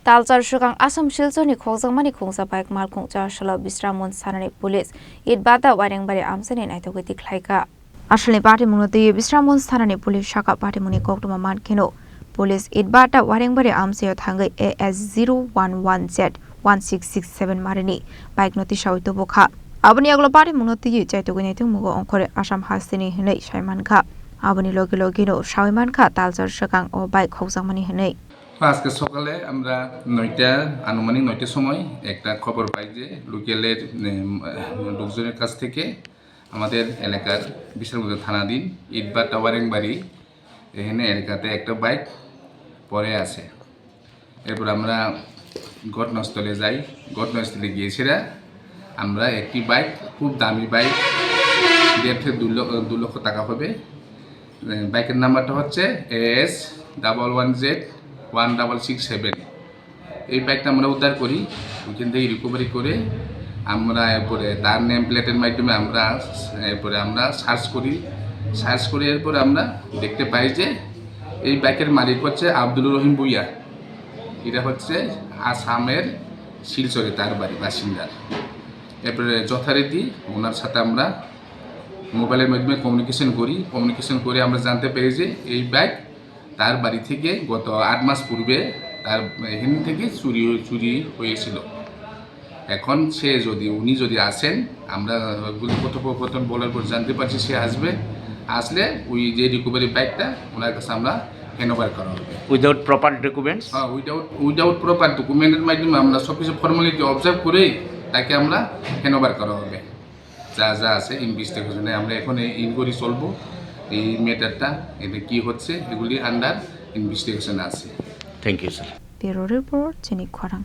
Talchar Swkang Assam Silchar Khokjakmani Khungsa bike Malkhung Chasalo Bishramganj Thanani police Bhatta Warengbari Amchaini Naitogwi Tikhlaikha Asli party munoti Bishramganj Thanani police shaka party muni koktuma mankino police Bhatta Warengbari Amchaio thangai AS011Z 1667 marini bike noti shawito bokha aboni aglo party munoti chaitogwi naitung mugo onkore Assam Haste ni hinai Mankha aboni logi no Mankha Talchar Swkang o bike Khokjakmani hinai আজকে সকালে আমরা 9টা আনুমানিক 9টার সময় একটা খবর পাই যে লোকালের লোকজনের কাছ থেকে আমাদের এলাকার বিশালগঞ্জ থানাধীন ইটবাটা ওয়ারেংবাড়ি এখানে এলাকাতে একটা বাইক পড়ে আছে। এরপর আমরা ঘটনাস্থলে যাই। ঘটনাস্থলে গিয়েছিরা আমরা একটি বাইক খুব দামি বাইক 1.5 থেকে 2 লক্ষ টাকা হবে। বাইকের নাম্বারটা হচ্ছে AS11Z 1667 এই বাইকটা আমরা উদ্ধার করি ওইখান থেকে রিকভারি করে আমরা এরপরে তার নেম প্লেটের মাধ্যমে আমরা সার্চ করি এরপরে আমরা দেখতে পাই যে এই বাইকের মালিক হচ্ছে আব্দুল রহিম ভুইয়া। এটা হচ্ছে আসামের শিলচরে তার বাড়ি বাসিন্দা। এরপরে যথারীতি ওনার সাথে আমরা মোবাইলের মাধ্যমে কমিউনিকেশন করে আমরা জানতে পেরে যে এই বাইক তার বাড়ি থেকে গত 8 মাস পূর্বে তার এখান থেকে চুরি হয়েছিল। এখন উনি যদি আসেন আমরা কথোপকথন বলার পর জানতে পারছি সে আসলে ওই যে রিকভারি বাইকটা ওনার কাছে আমরা হ্যান্ডওভার করা হবে without proper documents. Without proper ডকুমেন্টের মাধ্যমে আমরা সবকিছু ফর্মালিটি অবজার্ভ করেই তাকে আমরা হ্যান্ডওভার করা হবে। যা আছে ইনভেস্টিগেশনে আমরা এখন ইনকোয়ারি চলবো এই ম্যাটারটা এটা কি হচ্ছে এগুলি আন্ডার ইনভেস্টিগেশন আছে। Thank you sir. Bureau report চিনি খরাং।